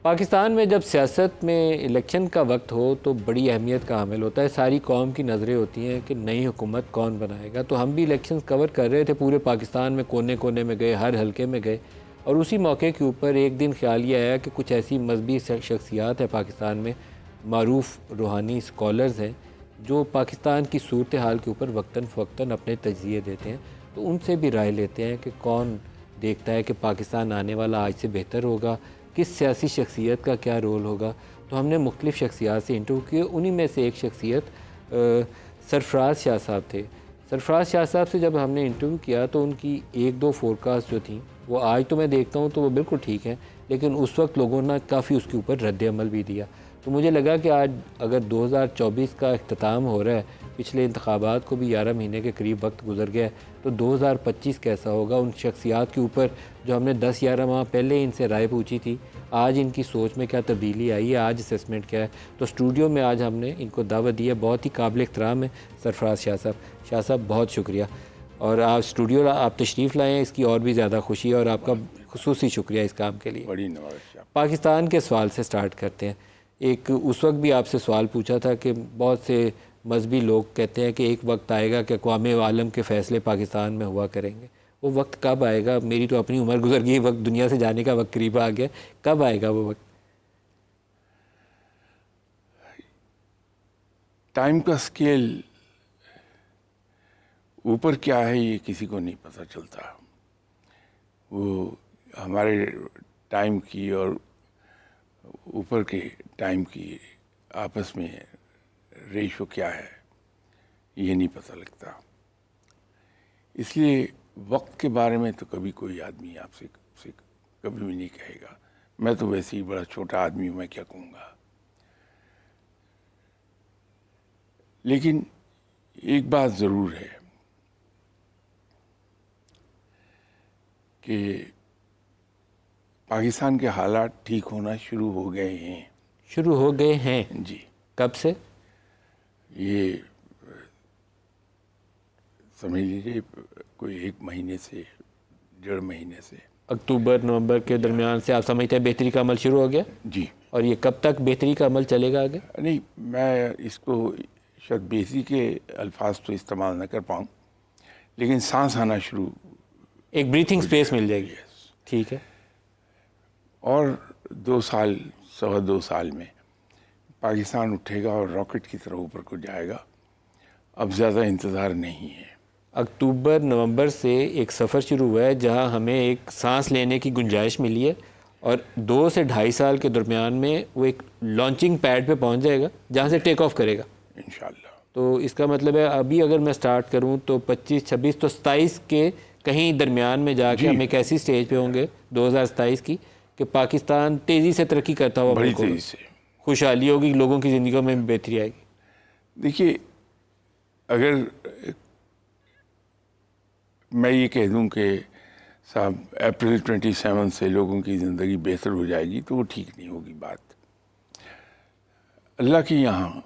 پاکستان میں جب سیاست میں الیکشن کا وقت ہو تو بڑی اہمیت کا حامل ہوتا ہے. ساری قوم کی نظریں ہوتی ہیں کہ نئی حکومت کون بنائے گا. تو ہم بھی الیکشن کور کر رہے تھے پورے پاکستان میں، کونے کونے میں گئے، ہر حلقے میں گئے، اور اسی موقع کے اوپر ایک دن خیال یہ آیا کہ کچھ ایسی مذہبی شخصیات ہیں پاکستان میں، معروف روحانی اسکالرز ہیں، جو پاکستان کی صورتحال کے اوپر وقتاً فوقتاً اپنے تجزیے دیتے ہیں. تو ان سے بھی رائے لیتے ہیں کہ کون دیکھتا ہے کہ پاکستان آنے والا آج سے بہتر ہوگا، کس سیاسی شخصیت کا کیا رول ہوگا. تو ہم نے مختلف شخصیات سے انٹرویو کیے. انہی میں سے ایک شخصیت سرفراز شاہ صاحب تھے. سرفراز شاہ صاحب سے جب ہم نے انٹرویو کیا تو ان کی ایک دو فورکاسٹ جو تھیں وہ آج تو میں دیکھتا ہوں تو وہ بالکل ٹھیک ہیں، لیکن اس وقت لوگوں نے کافی اس کے اوپر رد عمل بھی دیا. تو مجھے لگا کہ آج اگر 2024 کا اختتام ہو رہا ہے، پچھلے انتخابات کو بھی 11 مہینے کے قریب وقت گزر گیا ہے، تو 2025 کیسا ہوگا. ان شخصیات کے اوپر جو ہم نے 10-11 ماہ پہلے ان سے رائے پوچھی تھی، آج ان کی سوچ میں کیا تبدیلی آئی ہے، آج اسیسمنٹ کیا ہے. تو اسٹوڈیو میں آج ہم نے ان کو دعوت دی ہے. بہت ہی قابل احترام ہے سرفراز شاہ صاحب. شاہ صاحب بہت شکریہ، اور آپ اسٹوڈیو آپ تشریف لائیں، اس کی اور بھی زیادہ خوشی ہے، اور آپ کا خصوصی شکریہ اس کام کے لیے. بڑی نوازش. پاکستان کے سوال سے سٹارٹ کرتے ہیں. ایک اس وقت بھی آپ سے سوال پوچھا تھا کہ بہت سے مذہبی لوگ کہتے ہیں کہ ایک وقت آئے گا کہ اقوام عالم کے فیصلے پاکستان میں ہوا کریں گے. وہ وقت کب آئے گا؟ میری تو اپنی عمر گزر گئی، وقت دنیا سے جانے کا وقت قریب آ گیا. کب آئے گا وہ وقت؟ ٹائم کا اسکیل اوپر کیا ہے یہ کسی کو نہیں پتہ چلتا. وہ ہمارے ٹائم کی اور اوپر کے ٹائم کی آپس میں ریشو کیا ہے یہ نہیں پتہ لگتا. اس لیے وقت کے بارے میں تو کبھی کوئی آدمی آپ سے کبھی بھی نہیں کہے گا. میں تو ویسے ہی بڑا چھوٹا آدمی ہوں، میں کیا کہوں گا. لیکن ایک بات ضرور ہے کہ پاکستان کے حالات ٹھیک ہونا شروع ہو گئے ہیں. شروع ہو گئے ہیں؟ جی. کب سے؟ یہ سمجھ لیجیے کوئی 1 مہینے سے 1.5 مہینے سے. اکتوبر نومبر کے درمیان سے آپ سمجھتے ہیں بہتری کا عمل شروع ہو گیا؟ جی. اور یہ کب تک بہتری کا عمل چلے گا آگے؟ نہیں، میں اس کو شاید بہتری کے الفاظ تو استعمال نہ کر پاؤں، لیکن سانس آنا شروع، ایک بریتھنگ سپیس مل جائے گی. ٹھیک ہے. اور 2 سال 2.25 سال میں پاکستان اٹھے گا اور راکٹ کی طرح اوپر کو جائے گا. اب زیادہ انتظار نہیں ہے. اکتوبر نومبر سے ایک سفر شروع ہوا ہے جہاں ہمیں ایک سانس لینے کی گنجائش ملی ہے، اور 2 سے 2.5 سال کے درمیان میں وہ ایک لانچنگ پیڈ پہ پہنچ جائے گا جہاں سے ٹیک آف کرے گا انشاءاللہ. تو اس کا مطلب ہے ابھی اگر میں سٹارٹ کروں تو 25 26 تو 27 کے کہیں درمیان میں جا کے ہم ایک ایسی سٹیج پہ ہوں گے 2027 کی کہ پاکستان تیزی سے ترقی کرتا ہوا بڑی ملک ہوگا، تیزی سے خوشحالی ہوگی، لوگوں کی زندگیوں میں بہتری آئے گی. دیکھیے، اگر میں یہ کہہ دوں کہ صاحب اپریل 27 سے لوگوں کی زندگی بہتر ہو جائے گی تو وہ ٹھیک نہیں ہوگی بات. اللہ کے یہاں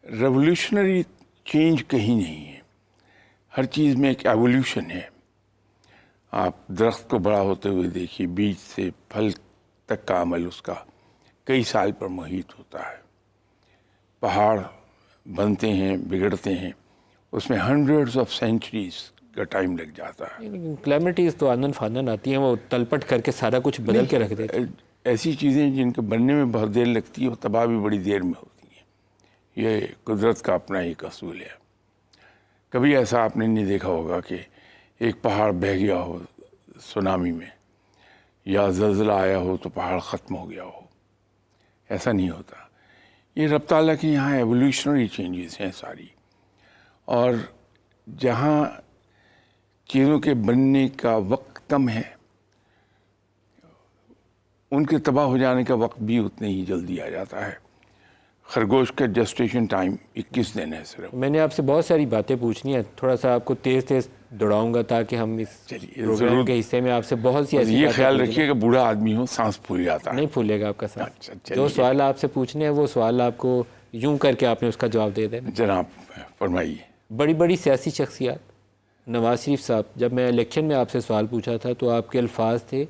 ریولیوشنری چینج کہیں نہیں ہے. ہر چیز میں ایک ایولیوشن ہے. آپ درخت کو بڑا ہوتے ہوئے دیکھیے، بیج سے پھل تک کا عمل اس کا کئی سال پر محیط ہوتا ہے. پہاڑ بنتے ہیں، بگڑتے ہیں، اس میں ہنڈریڈز آف سینچریز کا ٹائم لگ جاتا ہے. کلیمٹیز تو آنن فانن آتی ہیں، وہ تلپٹ کر کے سارا کچھ بدل کے رکھ دیتی ہیں. ایسی چیزیں جن کے بننے میں بہت دیر لگتی ہے وہ تباہ بھی بڑی دیر میں ہوتی ہیں. یہ قدرت کا اپنا ایک اصول ہے. کبھی ایسا آپ نے نہیں دیکھا ہوگا کہ ایک پہاڑ بہہ گیا ہو سونامی میں، یا زلزلہ آیا ہو تو پہاڑ ختم ہو گیا ہو. ایسا نہیں ہوتا. یہ رب تعالیٰ کے یہاں ایولیوشنری چینجز ہیں ساری. اور جہاں چیزوں کے بننے کا وقت کم ہے، ان کے تباہ ہو جانے کا وقت بھی اتنے ہی جلدی آ جاتا ہے. خرگوش کا جسٹیشن ٹائم 21 دن ہے صرف. میں نے آپ سے بہت ساری باتیں پوچھنی ہیں، تھوڑا سا آپ کو تیز تیز دوڑاؤں گا تاکہ ہم اس پروگرام کے حصے میں آپ سے بہت سی ایسی یہ باتیں خیال رکھیے کہ بوڑھا آدمی ہو سانس پھول جاتا ہے. نہیں پھولے گا آپ کا سانس. اچھا، جو سوال آپ سے پوچھنے ہیں وہ سوال آپ کو یوں کر کے آپ نے اس کا جواب دے دینا. جناب فرمائیے. بڑی بڑی سیاسی شخصیات، نواز شریف صاحب، جب میں الیکشن میں آپ سے سوال پوچھا تھا تو آپ کے الفاظ تھے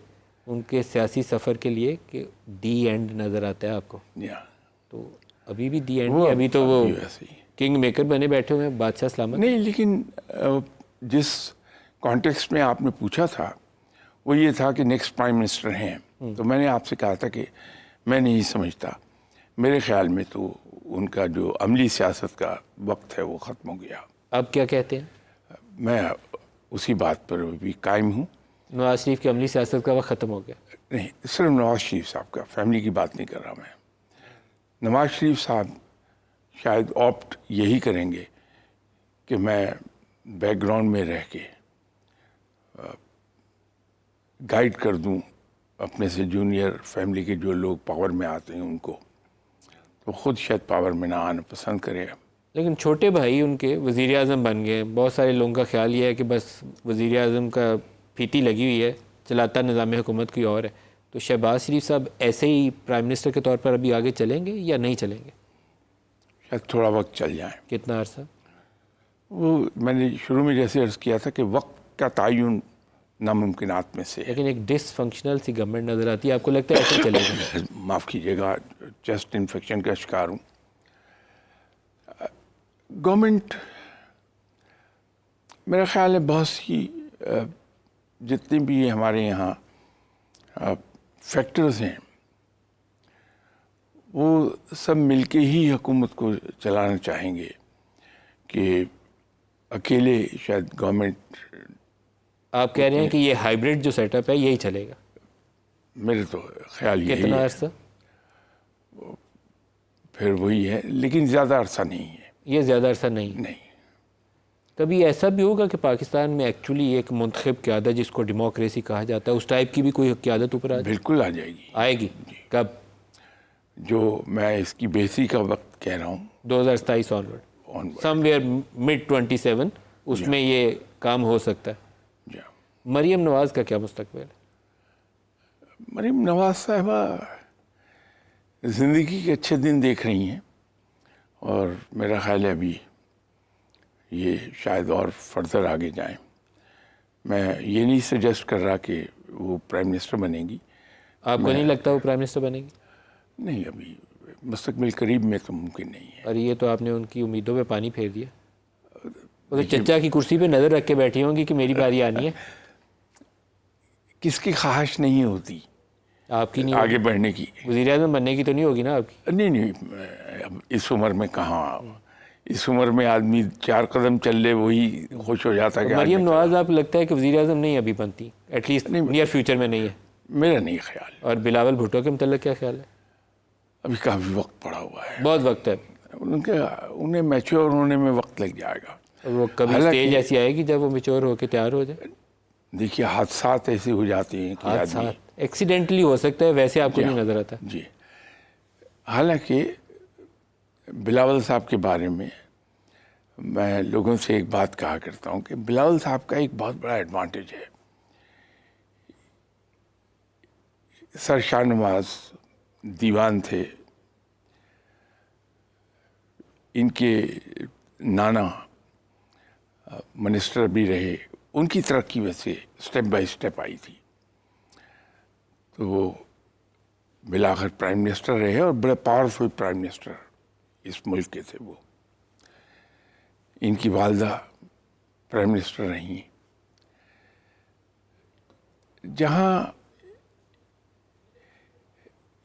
ان کے سیاسی سفر کے لیے کہ دی اینڈ نظر آتا ہے آپ کو؟ تو ابھی بھی دی اینڈ نہیں، ابھی تو وہ کنگ میکر بنے بیٹھے ہوئے ہیں، بادشاہ سلامت نہیں. لیکن جس کانٹیکسٹ میں آپ نے پوچھا تھا وہ یہ تھا کہ نیکسٹ پرائم منسٹر ہیں، تو میں نے آپ سے کہا تھا کہ میں نہیں سمجھتا، میرے خیال میں تو ان کا جو عملی سیاست کا وقت ہے وہ ختم ہو گیا. آپ کیا کہتے ہیں؟ میں اسی بات پر بھی قائم ہوں. نواز شریف کی عملی سیاست کا وقت ختم ہو گیا؟ نہیں، صرف نواز شریف صاحب کا، فیملی کی بات نہیں کر رہا میں. نواز شریف صاحب شاید آپٹ یہی کریں گے کہ میں بیک گراؤنڈ میں رہ کے گائیڈ کر دوں اپنے سے جونیئر فیملی کے جو لوگ پاور میں آتے ہیں ان کو، تو خود شاید پاور میں نہ آنا پسند کرے. لیکن چھوٹے بھائی ان کے وزیر اعظم بن گئے. بہت سارے لوگوں کا خیال یہ ہے کہ بس وزیر اعظم کا پھیتی لگی ہوئی ہے، چلاتا نظام حکومت کوئی اور ہے. تو شہباز شریف صاحب ایسے ہی پرائم منسٹر کے طور پر ابھی آگے چلیں گے یا نہیں چلیں گے؟ شاید تھوڑا وقت چل جائیں. کتنا عرصہ؟ وہ میں نے شروع میں جیسے عرض کیا تھا کہ وقت کا تعین ناممکنات میں سے ہے. لیکن ایک ڈس فنکشنل سی گورنمنٹ نظر آتی ہے، آپ کو لگتا ہے ایسے چلے گا؟ معاف کیجیے گا، چیسٹ انفیکشن کا شکار ہوں. گورنمنٹ میرا خیال ہے بہت سی جتنے بھی ہمارے یہاں فیکٹرز ہیں وہ سب مل کے ہی حکومت کو چلانا چاہیں گے کہ اکیلے شاید گورنمنٹ. آپ کہہ رہے ہیں کہ یہ ہائیبرڈ جو سیٹ اپ ہے یہی چلے گا؟ میرے تو خیال یہی ہے. کتنا عرصہ؟ پھر وہی ہے، لیکن زیادہ عرصہ نہیں ہے. یہ زیادہ عرصہ نہیں. کبھی ایسا بھی ہوگا کہ پاکستان میں ایکچولی ایک منتخب قیادت جس کو ڈیموکریسی کہا جاتا ہے اس ٹائپ کی بھی کوئی قیادت اوپر آ جائے؟ بالکل آ جائے گی. آئے گی؟ کب؟ جو میں اس کی بہتری کا وقت کہہ رہا ہوں 2027 آنورڈ، سم ویئر مڈ 27 اس میں یہ کام ہو سکتا ہے. مریم نواز کا کیا مستقبل ہے؟ مریم نواز صاحبہ زندگی کے اچھے دن دیکھ رہی ہیں اور میرا خیال ہے ابھی یہ شاید اور فردر آگے جائیں. میں یہ نہیں سجیسٹ کر رہا کہ وہ پرائم منسٹر بنے گی. آپ کو نہیں لگتا وہ پرائم منسٹر بنے گی؟ نہیں، ابھی مستقبل قریب میں تو ممکن نہیں ہے. اور یہ تو آپ نے ان کی امیدوں پہ پانی پھیر دیا. وہ تو چچا کی کرسی پہ نظر رکھ کے بیٹھی ہوں گی کہ میری باری آنی ہے. کس کی خواہش نہیں ہوتی آپ کی نہیں آگے بڑھنے کی؟ وزیر اعظم بننے کی تو نہیں ہوگی نا آپ کی؟ نہیں، اب اس عمر میں کہاں. اس عمر میں آدمی 4 قدم چل لے وہی خوش ہو جاتا ہے. مریم نواز آپ لگتا ہے کہ وزیر اعظم نہیں ابھی بنتی، ایٹ لیسٹ نیئر فیوچر میں نہیں ہے؟ میرا نہیں خیال. اور بلاول بھٹو کے متعلق کیا خیال ہے؟ ابھی کافی وقت پڑا ہوا ہے. بہت وقت ہے. انہیں میچور ہونے میں وقت لگ جائے گا. وہ کبھی اسٹیج ایسی آئے گی جب وہ میچور ہو کے تیار ہو جائے؟ دیکھیے حادثات ایسے ہو جاتے ہیں کہ حادثات ایکسیڈنٹلی ہو سکتا ہے، ویسے آپ کو نہیں نظر آتا؟ جی. حالانکہ بلاول صاحب کے بارے میں میں لوگوں سے ایک بات کہا کرتا ہوں کہ بلاول صاحب کا ایک بہت بڑا ایڈوانٹیج ہے. سر شاہ نواز دیوان تھے، ان کے نانا منسٹر بھی رہے. ان کی ترقی ویسے اسٹیپ بائی اسٹیپ آئی تھی، تو وہ بالآخر پرائم منسٹر رہے اور بڑے پاورفل پرائم منسٹر اس ملک کے تھے. وہ ان کی والدہ پرائم منسٹر رہیں. جہاں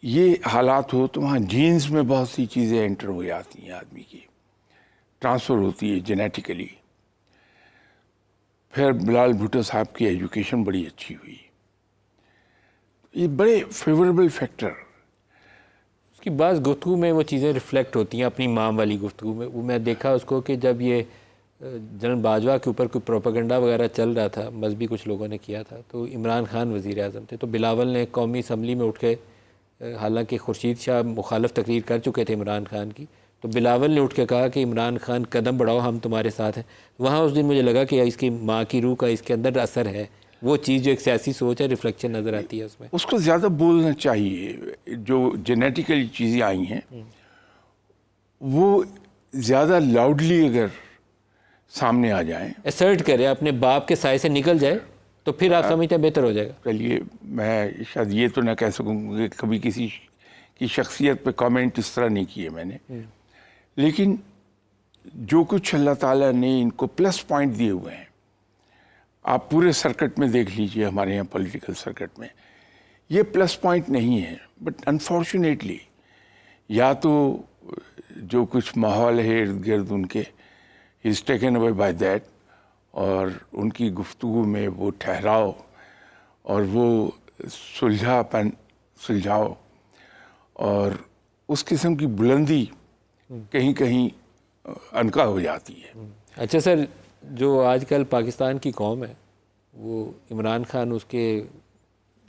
یہ حالات ہو تو وہاں جینز میں بہت سی چیزیں انٹر ہو جاتی ہیں، آدمی کی ٹرانسفر ہوتی ہے جینیٹیکلی. پھر بلال بھٹو صاحب کی ایجوکیشن بڑی اچھی ہوئی. یہ بڑے فیوریبل فیکٹر. اس کی بعض گفتگو میں وہ چیزیں ریفلیکٹ ہوتی ہیں اپنی ماں والی گفتگو میں. وہ میں دیکھا اس کو کہ جب یہ جنرل باجوہ کے اوپر کوئی پروپیگنڈا وغیرہ چل رہا تھا، مذہبی کچھ لوگوں نے کیا تھا، تو عمران خان وزیر اعظم تھے، تو بلاول نے قومی اسمبلی میں اٹھ کے، حالانکہ خورشید شاہ مخالف تقریر کر چکے تھے عمران خان کی، تو بلاول نے اٹھ کے کہا کہ عمران خان قدم بڑھاؤ، ہم تمہارے ساتھ ہیں. وہاں اس دن مجھے لگا کہ اس کی ماں کی روح کا اس کے اندر اثر ہے. وہ چیز جو ایک سیاسی سوچ ہے، ریفلیکشن نظر آتی ہے اس میں. اس کو زیادہ بولنا چاہیے. جو جینیٹیکلی چیزیں آئی ہیں وہ زیادہ لاؤڈلی اگر سامنے آ جائیں، اسرٹ کرے، اپنے باپ کے سائے سے نکل جائے. تو پھر آپ سمجھتے ہیں بہتر ہو جائے گا؟ چلیے میں شاید یہ تو نہ کہہ سکوں کہ کبھی کسی کی شخصیت پہ کامنٹ اس طرح نہیں کیے میں نے، لیکن جو کچھ اللہ تعالیٰ نے ان کو پلس پوائنٹ دیے ہوئے ہیں، آپ پورے سرکٹ میں دیکھ لیجئے، ہمارے یہاں پولیٹیکل سرکٹ میں یہ پلس پوائنٹ نہیں ہے، بٹ انفارچونیٹلی یا تو جو کچھ ماحول ہے ارد گرد ان کے is taken away by that, اور ان کی گفتگو میں وہ ٹھہراؤ اور وہ سلجھاؤ اور اس قسم کی بلندی کہیں کہیں عنقا ہو جاتی ہے۔ اچھا سر، جو آج کل پاکستان کی قوم ہے وہ عمران خان اس کے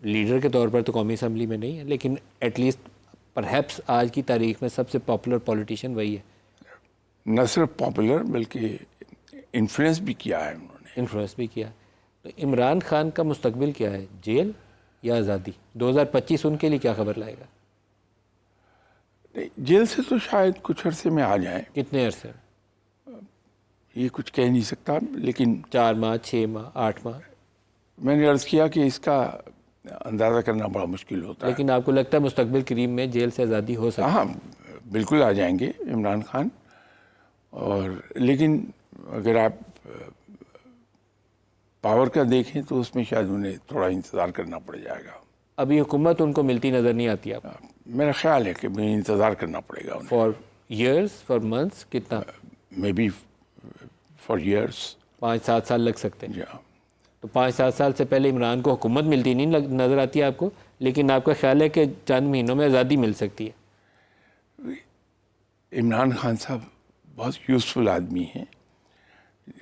لیڈر کے طور پر تو قومی اسمبلی میں نہیں ہے، لیکن ایٹ لیسٹ پرہیپس آج کی تاریخ میں سب سے پاپولر پولیٹیشین وہی ہے۔ نہ صرف پاپولر بلکہ انفلوئنس بھی کیا ہے انہوں نے۔ انفلوئنس بھی کیا۔ تو عمران خان کا مستقبل کیا ہے، جیل یا آزادی؟ 2025 ان کے لیے کیا خبر لائے گا؟ جیل سے تو شاید کچھ عرصے میں آ جائیں، کتنے عرصے؟ یہ کچھ کہہ نہیں سکتا، لیکن 4 ماہ، 6 ماہ، 8 ماہ؟ میں نے عرض کیا کہ اس کا اندازہ کرنا بڑا مشکل ہوتا ہے۔ لیکن آپ کو لگتا ہے مستقبل قریب میں جیل سے آزادی ہو سکتی ہے؟ ہاں بالکل آ جائیں گے عمران خان، اور لیکن اگر آپ پاور کا دیکھیں تو اس میں شاید انہیں تھوڑا انتظار کرنا پڑ جائے گا۔ ابھی حکومت ان کو ملتی نظر نہیں آتی آپ؟ میرا خیال ہے کہ مجھے انتظار کرنا پڑے گا انہیں، فار ایئرس، فار منتھس، کتنا؟ May be for years. 5-7 سال لگ سکتے ہیں۔ جی تو 5-7 سال سے پہلے عمران کو حکومت ملتی نہیں نظر آتی ہے آپ کو، لیکن آپ کا خیال ہے کہ چند مہینوں میں آزادی مل سکتی ہے؟ عمران خان صاحب بہت یوزفل آدمی ہیں،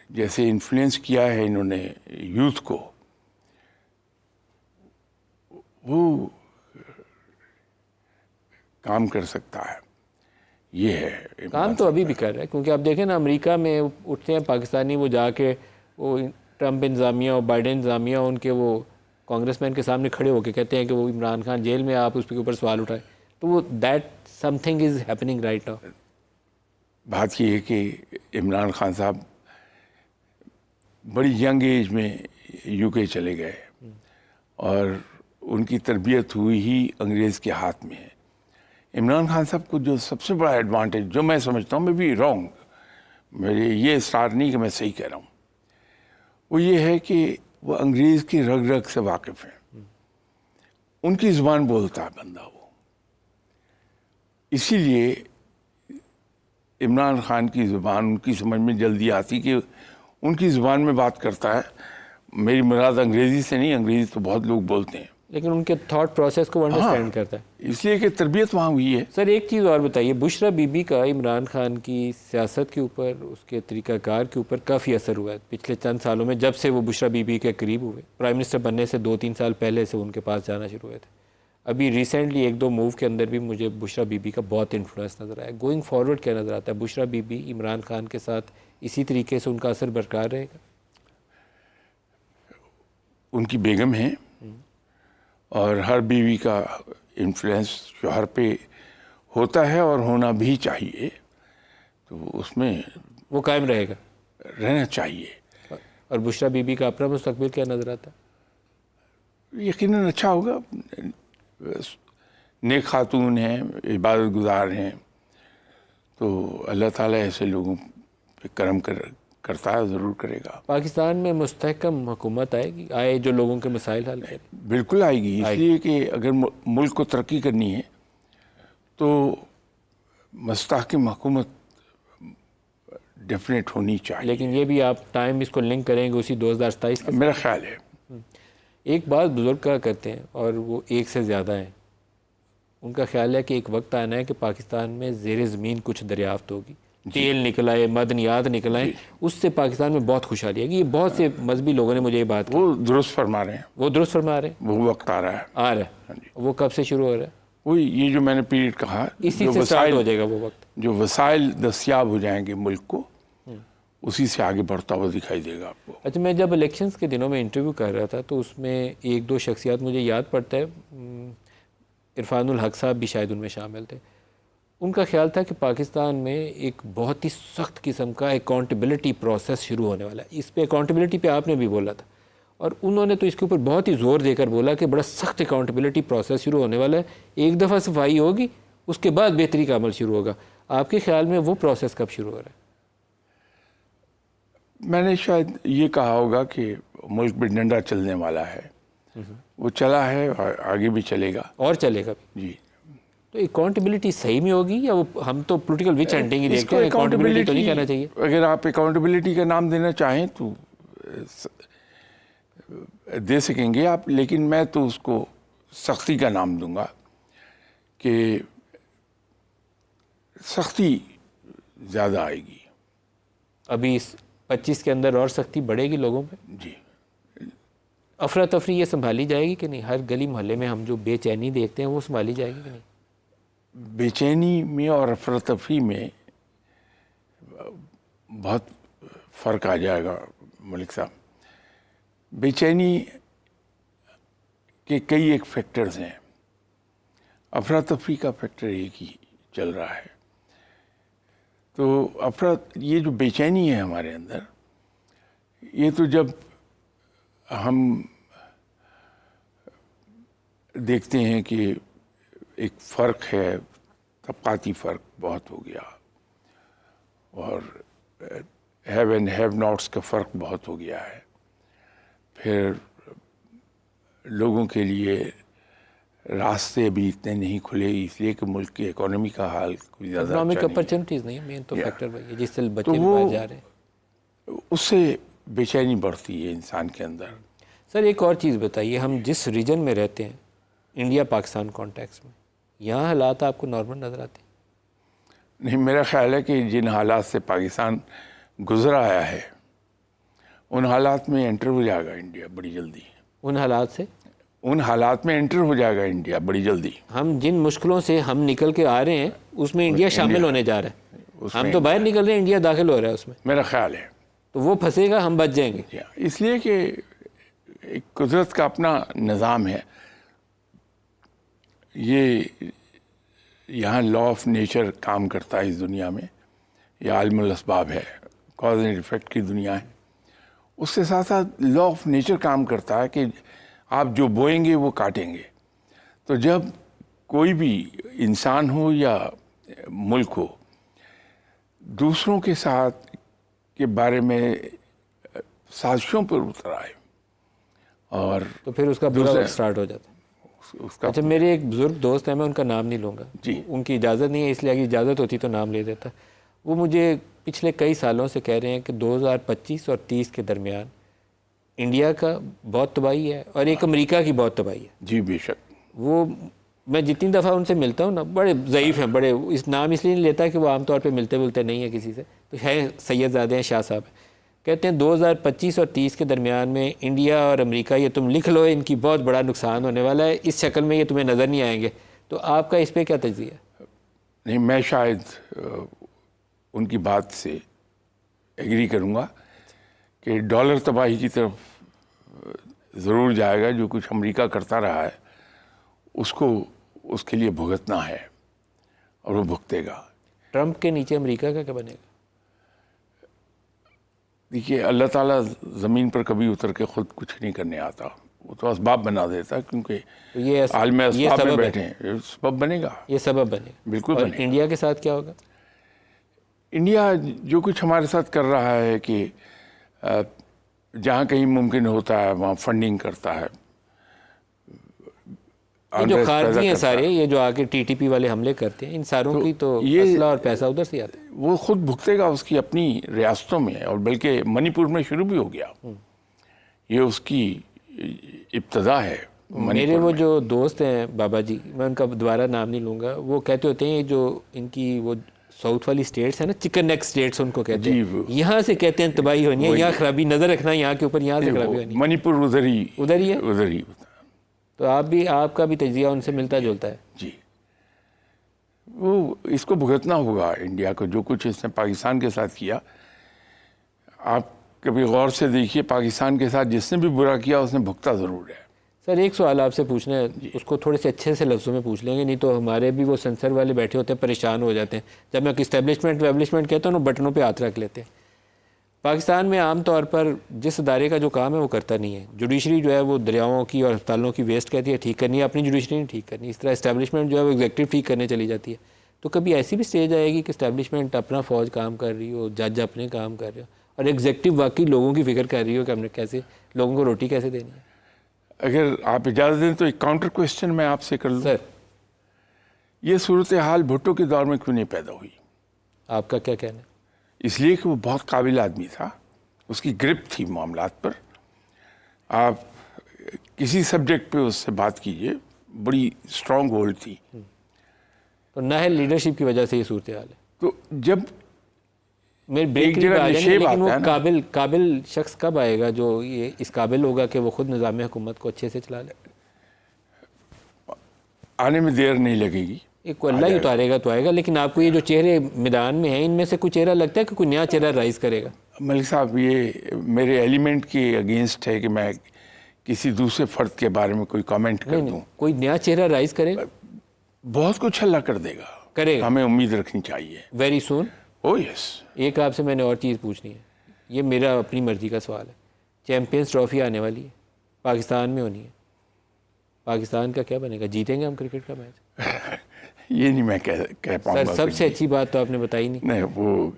جیسے انفلوئنس کیا ہے انہوں نے یوتھ کو، وہ کام کر سکتا ہے، یہ ہے کام تو ابھی بھی کر رہا ہے، کیونکہ آپ دیکھیں نا امریکہ میں اٹھتے ہیں پاکستانی، وہ جا کے وہ ٹرمپ انتظامیہ اور بائیڈن انتظامیہ ان کے وہ کانگریس مین کے سامنے کھڑے ہو کے کہتے ہیں کہ وہ عمران خان جیل میں، آپ اس کے اوپر سوال اٹھائیں، تو وہ that some thing is happening right now. بات یہ ہے کہ عمران خان صاحب بڑی ینگ ایج میں یو کے چلے گئے، اور ان کی تربیت ہوئی ہی انگریز کے ہاتھ میں ہے۔ عمران خان صاحب کو جو سب سے بڑا ایڈوانٹیج جو میں سمجھتا ہوں، میں بھی رانگ، میرے یہ اصرار نہیں کہ میں صحیح کہہ رہا ہوں، وہ یہ ہے کہ وہ انگریز کی رگ رگ سے واقف ہیں، ان کی زبان بولتا ہے بندہ وہ، اسی لیے عمران خان کی زبان ان کی سمجھ میں جلدی آتی کہ ان کی زبان میں بات کرتا ہے۔ میری مراد انگریزی سے نہیں، انگریزی تو بہت لوگ بولتے ہیں، لیکن ان کے تھاٹ پروسیس کو انڈرسٹینڈ کرتا ہے، اس لیے کہ تربیت وہاں ہوئی ہے۔ سر ایک چیز اور بتائیے، بشرا بی بی کا عمران خان کی سیاست کے اوپر، اس کے طریقہ کار کے اوپر کافی اثر ہوا ہے پچھلے چند سالوں میں، جب سے وہ بشرا بی بی کے قریب ہوئے، پرائم منسٹر بننے سے 2-3 سال پہلے سے ان کے پاس جانا شروع ہوئے تھے۔ ابھی ریسنٹلی 1-2 موو کے اندر بھی مجھے بشرا بی بی کا بہت انفلوئنس نظر آیا۔ گوئنگ فارورڈ کیا نظر آتا ہے؟ بشرا بی بی عمران خان کے ساتھ اسی طریقے سے ان کا اثر برقرار رہے گا؟ ان کی بیگم ہیں، اور ہر بیوی کا انفلوئنس شوہر پہ ہوتا ہے اور ہونا بھی چاہیے، تو اس میں وہ قائم رہے گا، رہنا چاہیے۔ اور بشرا بی بی کا اپنا مستقبل کیا نظر آتا ہے؟ یقیناً اچھا ہوگا، نیک خاتون ہیں، عبادت گزار ہیں، تو اللہ تعالیٰ ایسے لوگوں پہ کرم کرتا ہے، ضرور کرے گا۔ پاکستان میں مستحکم حکومت آئے گی، آئے جو لوگوں کے مسائل حل کرے؟ بالکل آئے گی، اس لیے کہ اگر ملک کو ترقی کرنی ہے تو مستحکم حکومت ڈیفینیٹ ہونی چاہیے۔ لیکن یہ بھی آپ ٹائم اس کو لنک کریں گے اسی 2027 کے؟ میرا خیال ہے ایک بات بزرگ کہا کرتے ہیں، اور وہ ایک سے زیادہ ہیں، ان کا خیال ہے کہ ایک وقت آنا ہے کہ پاکستان میں زیر زمین کچھ دریافت ہوگی، تیل نکل آئے، معدنیات نکل آئے، اس سے پاکستان میں بہت خوشحالی ہے گی۔ یہ بہت سے مذہبی لوگوں نے مجھے یہ بات کی۔ وہ درست فرما رہے ہیں، وہ درست فرما رہے ہیں؟ وہ وقت آ رہا ہے، وہ کب سے شروع ہو رہا ہے؟ وہ یہ جو میں نے پیریڈ کہا، اسی سے سٹارٹ ہو جائے گا وہ وقت، جو وسائل دستیاب ہو جائیں گے ملک کو، اسی سے آگے بڑھتا ہوا دکھائی دے گا آپ کو۔ اچھا، میں جب الیکشنز کے دنوں میں انٹرویو کر رہا تھا تو اس میں 1-2 شخصیات مجھے یاد پڑتا ہے، عرفان الحق صاحب بھی شاید ان میں شامل تھے۔ ان کا خیال تھا کہ پاکستان میں ایک بہت ہی سخت قسم کا اکاؤنٹیبلٹی پروسیس شروع ہونے والا ہے۔ اس پہ اکاؤنٹیبلٹی پہ آپ نے بھی بولا تھا، اور انہوں نے تو اس کے اوپر بہت ہی زور دے کر بولا کہ بڑا سخت اکاؤنٹیبلٹی پروسیس شروع ہونے والا ہے، ایک دفعہ صفائی ہوگی اس کے بعد بہتری کا عمل شروع ہوگا. آپ کے خیال میں وہ پروسیس کب شروع ہو رہا ہے؟ میں نے شاید یہ کہا ہوگا کہ ملک میں ڈنڈا چلنے والا ہے، وہ چلا ہے اور آگے بھی چلے گا اور چلے گا بھی. جی. تو اکاؤنٹیبلٹی صحیح میں ہوگی یا وہ ہم تو پولیٹیکل وچ ہنٹنگ ہی اس دیکھتے کو ہیں، اکاؤنٹیبلٹی تو نہیں کہنا چاہیے. اگر آپ اکاؤنٹیبلٹی کا نام دینا چاہیں تو دے سکیں گے آپ، لیکن میں تو اس کو سختی کا نام دوں گا کہ سختی زیادہ آئے گی. ابھی 25 کے اندر اور سختی بڑھے گی لوگوں پہ. جی. افراتفری یہ سنبھالی جائے گی کہ نہیں؟ ہر گلی محلے میں ہم جو بے چینی دیکھتے ہیں وہ سنبھالی جائے گی کہ نہیں؟ بے چینی میں اور افراتفری میں بہت فرق آ جائے گا ملک صاحب. بے چینی کے کئی ایک فیکٹرز ہیں، افراتفری کا فیکٹر ایک ہی چل رہا ہے. تو یہ جو بے چینی ہے ہمارے اندر، یہ تو جب ہم دیکھتے ہیں کہ ایک فرق ہے، طبقاتی فرق بہت ہو گیا اور ہیو اینڈ ہیو ناٹس کا فرق بہت ہو گیا ہے. پھر لوگوں کے لیے راستے بھی اتنے نہیں کھلے اس لیے کہ ملک کی اکانومی کا حال کوئی زیادہ اکنامک اچھا نہیں ہے. اپرچونٹیز نہیں، مین تو فیکٹر وہی ہے جس سے بچے وہ باہر جا رہے ہیں. اس سے بے چینی بڑھتی ہے انسان کے اندر. سر ایک اور چیز بتائیے، ہم جس ریجن میں رہتے ہیں انڈیا پاکستان کانٹیکس میں، یہاں حالات آپ کو نارمل نظر آتے ہیں؟ نہیں، میرا خیال ہے کہ جن حالات سے پاکستان گزر آیا ہے ان حالات میں انٹر ہو جائے گا انڈیا بڑی جلدی. ان حالات سے ان حالات میں انٹر ہو جائے گا انڈیا بڑی جلدی. ہم جن مشکلوں سے ہم نکل کے آ رہے ہیں اس میں انڈیا شامل ہونے جا رہا ہے. ہم تو باہر نکل رہے ہیں، انڈیا داخل ہو رہا ہے اس میں. میرا خیال ہے تو وہ پھنسے گا، ہم بچ جائیں گے. اس لیے کہ ایک قدرت کا اپنا نظام ہے. یہ یہاں لا آف نیچر کام کرتا ہے اس دنیا میں. یہ عالم الاسباب ہے، کاز اینڈ ایفیکٹ کی دنیا ہے. اس کے ساتھ ساتھ لا آف نیچر کام کرتا ہے کہ آپ جو بوئیں گے وہ کاٹیں گے. تو جب کوئی بھی انسان ہو یا ملک ہو دوسروں کے ساتھ کے بارے میں سازشوں پر اتر آئے اور تو پھر اس کا برا وقت سٹارٹ ہو جاتا ہے. اس کا اچھا، میرے ایک بزرگ دوست ہیں، میں ان کا نام نہیں لوں گا جی. ان کی اجازت نہیں ہے، اس لیے اگر اجازت ہوتی تو نام لے دیتا. وہ مجھے پچھلے کئی سالوں سے کہہ رہے ہیں کہ 2025 اور 30 کے درمیان انڈیا کا بہت تباہی ہے اور ایک امریکہ کی بہت تباہی ہے. جی بے شک. وہ میں جتنی دفعہ ان سے ملتا ہوں نا، بڑے ضعیف ہیں، بڑے اس نام اس لیے نہیں لیتا کہ وہ عام طور پہ ملتے نہیں ہیں کسی سے، تو ہے سید زادے ہیں، شاہ صاحب ہیں. کہتے ہیں 2025 اور 30 کے درمیان میں انڈیا اور امریکہ، یہ تم لکھ لو، ان کی بہت بڑا نقصان ہونے والا ہے، اس شکل میں یہ تمہیں نظر نہیں آئیں گے. تو آپ کا اس پہ کیا تجزیہ ہے؟ نہیں، میں شاید ان کی بات سے ایگری کروں گا کہ ڈالر تباہی کی طرف ضرور جائے گا. جو کچھ امریکہ کرتا رہا ہے اس کو اس کے لیے بھگتنا ہے اور وہ بھگتے گا. ٹرمپ کے نیچے امریکہ کا کیا بنے گا؟ دیکھیے، اللہ تعالیٰ زمین پر کبھی اتر کے خود کچھ نہیں کرنے آتا، وہ تو اسباب بنا دیتا، کیونکہ یہ عالم اسباب میں سبب بیٹھے ہیں. یہ سبب بنے گا، یہ سبب بنے گا. بالکل اور بنے گا. انڈیا کے ساتھ کیا ہوگا؟ انڈیا جو کچھ ہمارے ساتھ کر رہا ہے کہ جہاں کہیں ممکن ہوتا ہے وہاں فنڈنگ کرتا ہے. یہ جو خارجی ہیں سارے، یہ جو آگے ٹی ٹی پی والے حملے کرتے ہیں، ان ساروں کی تو اسلحہ اور پیسہ ادھر سے آتا ہے. وہ خود بھگتے گا اس کی اپنی ریاستوں میں، اور بلکہ منی پور میں شروع بھی ہو گیا. یہ اس کی ابتدا ہے. میرے وہ جو دوست ہیں بابا جی، میں ان کا دوبارہ نام نہیں لوں گا، وہ کہتے ہوتے ہیں جو ان کی وہ ساؤتھ والی سٹیٹس ہیں نا، چکن نیک سٹیٹس ان کو کہتے ہیں، یہاں سے کہتے ہیں تباہی ہونی ہے، یہاں خرابی نظر رکھنا یہاں کے اوپر، یہاں سے خرابی ہونی ہے. منی پور ادھر ہی ہے. تو آپ کا بھی تجزیہ ان سے ملتا جلتا ہے. جی. وہ اس کو بھگتنا ہوگا انڈیا کو، جو کچھ اس نے پاکستان کے ساتھ کیا. آپ کبھی غور سے دیکھیے، پاکستان کے ساتھ جس نے بھی برا کیا اس نے بھگتا ضرور ہے. سر ایک سوال آپ سے پوچھنا ہے، اس کو تھوڑے سے اچھے سے لفظوں میں پوچھ لیں گے، نہیں تو ہمارے بھی وہ سینسر والے بیٹھے ہوتے ہیں، پریشان ہو جاتے ہیں. جب میں اسٹیبلشمنٹ کہتا ہوں نا، بٹنوں پہ ہاتھ رکھ لیتے ہیں. پاکستان میں عام طور پر جس ادارے کا جو کام ہے وہ کرتا نہیں ہے. جوڈیشری جو ہے وہ دریاؤں کی اور ہسپتالوں کی ویسٹ کہتی ہے ٹھیک کرنی ہے, اپنی جوڈیشری نہیں ٹھیک کرنی. اس طرح اسٹیبلشمنٹ جو ہے وہ ایگزیکٹو ٹھیک کرنے چلی جاتی ہے. تو کبھی ایسی بھی سٹیج آئے گی کہ اسٹیبلشمنٹ اپنا فوج کام کر رہی ہو, جج اپنے کام کر رہے ہو, اور ایگزیکٹو واقعی لوگوں کی فکر کر رہی ہو کہ ہم نے کیسے لوگوں کو روٹی کیسے دینی ہے. اگر آپ اجازت دیں تو ایک کاؤنٹر کوشچن میں آپ سے کر لوں. سر یہ صورتحال بھٹو کے دور میں کیوں نہیں پیدا ہوئی؟ آپ کا کیا کہنا ہے؟ اس لیے کہ وہ بہت قابل آدمی تھا, اس کی گرپ تھی معاملات پر. آپ کسی سبجیکٹ پہ اس سے بات کیجئے, بڑی اسٹرانگ ہولڈ تھی. تو نااہل لیڈرشپ کی وجہ سے یہ صورتحال ہے. تو جب میرے بریک ایک جگہ آ جائیں گے, نشیب لیکن وہ آتا ہے نا, قابل شخص کب آئے گا جو یہ اس قابل ہوگا کہ وہ خود نظام حکومت کو اچھے سے چلا لے؟ آنے میں دیر نہیں لگے گی. ایک کو اللہ ہی اتارے گا تو آئے گا. لیکن آپ کو یہ جو چہرے میدان میں ہیں ان میں سے کوئی چہرہ لگتا ہے کہ کوئی نیا چہرہ رائز کرے گا؟ ملک صاحب, یہ میرے ایلیمنٹ کے اگینسٹ ہے کہ میں کسی دوسرے فرد کے بارے میں کوئی کامنٹ کر دوں. کوئی نیا چہرہ رائز کرے گا, بہت کچھ اللہ کر دے گا, کرے گا ہمیں امید رکھنی چاہیے. Very soon. Oh yes. ایک آپ سے میں نے اور چیز پوچھنی ہے, یہ میرا اپنی مرضی کا سوال ہے. چیمپئنز ٹرافی آنے والی ہے, پاکستان میں ہونی ہے. پاکستان کا کیا بنے گا؟ جیتیں گے ہم کرکٹ کا میچ؟ یہ نہیں میں کہہ پاؤں سر گا. سب سے اچھی بات تو آپ نے بتائی نہیں. نہیں, وہ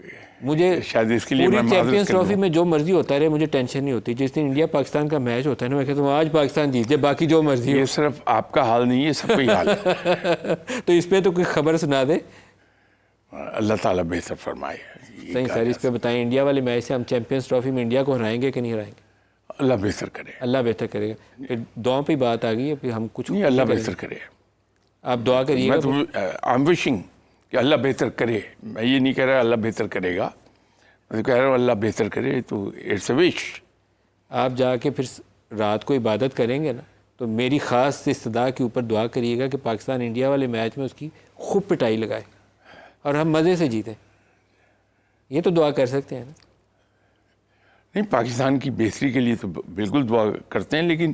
مجھے شاید اس کے لیے پوری میں چیمپئنز معذرت کر ٹرافی دوں. میں جو مرضی ہوتا رہے مجھے ٹینشن نہیں ہوتی. جس دن انڈیا پاکستان کا میچ ہوتا ہے نا, میں کہتا ہوں آج پاکستان جیت جائے, باقی جو مرضی ہو. یہ صرف آپ کا حال نہیں ہے, سب کا ہی حال ہے. تو اس پہ تو کوئی خبر سنا دے. اللہ تعالیٰ بہتر فرمائے. صحیح سر, اس پہ بتائیں انڈیا والے میچ سے ہم چیمپئنز ٹرافی میں انڈیا کو ہرائیں گے کہ نہیں ہرائیں گے؟ اللہ بہتر کرے. اللہ بہتر کرے گا. پھر دعاؤں پہ بات آ گئی ہے, پھر ہم کچھ نہیں, اللہ بہتر کرے. آپ دعا کریے میں گا. تو آئی ایم وشنگ کہ اللہ بہتر کرے. میں یہ نہیں کہہ رہا اللہ بہتر کرے گا, میں تو کہہ رہا ہوں اللہ بہتر کرے. تو اٹس اے وش. آپ جا کے پھر رات کو عبادت کریں گے نا, تو میری خاص استدعا کے اوپر دعا کریے گا کہ پاکستان انڈیا والے میچ میں اس کی خوب پٹائی لگائے اور ہم مزے سے جیتیں. یہ تو دعا کر سکتے ہیں نا. نہیں, پاکستان کی بہتری کے لیے تو بالکل دعا کرتے ہیں, لیکن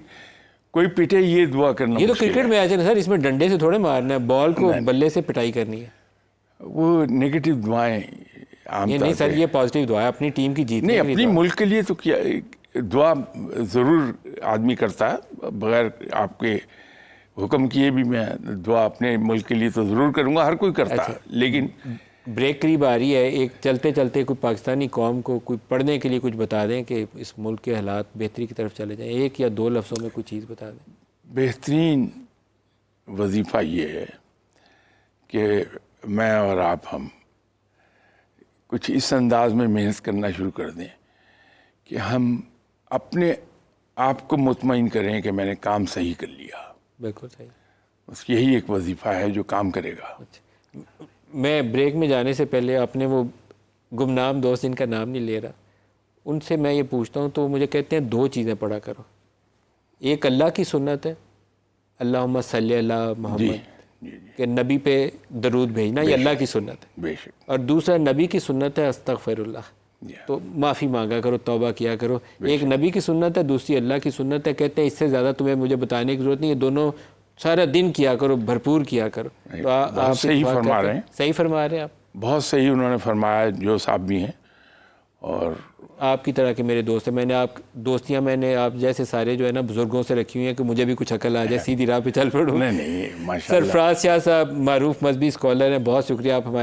کوئی پیٹے یہ دعا کرنا یہ تو مشکل کرکٹ ہے. میچ ہے نا سر, اس میں ڈنڈے سے تھوڑے مارنا ہے, بال کو بلے سے پٹائی کرنی ہے. وہ نیگیٹو دعائیں عام یہ طور نہیں سر, پہ. یہ پازیٹیو دعا ہے اپنی ٹیم کی جیتنے نہیں, کے لیے اپنی دعا. ملک کے لیے تو کیا دعا ضرور آدمی کرتا ہے, بغیر آپ کے حکم کیے بھی میں دعا اپنے ملک کے لیے تو ضرور کروں گا, ہر کوئی کرتا ہے. لیکن بریک قریب آ رہی ہے, ایک چلتے چلتے کوئی پاکستانی قوم کو کوئی پڑھنے کے لیے کچھ بتا دیں کہ اس ملک کے حالات بہتری کی طرف چلے جائیں. ایک یا دو لفظوں میں کوئی چیز بتا دیں. بہترین وظیفہ یہ ہے کہ میں اور آپ ہم کچھ اس انداز میں محنت کرنا شروع کر دیں کہ ہم اپنے آپ کو مطمئن کریں کہ میں نے کام صحیح کر لیا. بالکل صحیح. بس یہی ایک وظیفہ ہے جو کام کرے گا. میں بریک میں جانے سے پہلے اپنے وہ گمنام دوست جن کا نام نہیں لے رہا, ان سے میں یہ پوچھتا ہوں تو وہ مجھے کہتے ہیں دو چیزیں پڑھا کرو. ایک اللہ کی سنت ہے, اللہم صلی اللہ محمد, کہ نبی پہ درود بھیجنا, یہ اللہ کی سنت ہے. بے شک. اور دوسرا نبی کی سنت ہے استغفر اللہ, تو معافی مانگا کرو, توبہ کیا کرو. ایک نبی کی سنت ہے, دوسری اللہ کی سنت ہے. کہتے ہیں اس سے زیادہ تمہیں مجھے بتانے کی ضرورت نہیں, یہ دونوں سارا دن کیا کرو, بھرپور کیا کرو. تو آپ صحیح فرما رہے ہیں. صحیح فرما رہے ہیں آپ. بہت صحیح انہوں نے فرمایا جو صاحب بھی ہیں, اور آپ کی طرح کے میرے دوست ہیں. میں نے آپ دوستیاں میں نے آپ جیسے سارے جو ہے نا بزرگوں سے رکھی ہوئی ہیں کہ مجھے بھی کچھ عقل آ جائے, سیدھی راہ پہ چل پڑوں. نہیں ماشاء اللہ. سرفراز شاہ صاحب معروف مذہبی اسکالر ہیں, بہت شکریہ, آپ ہمارے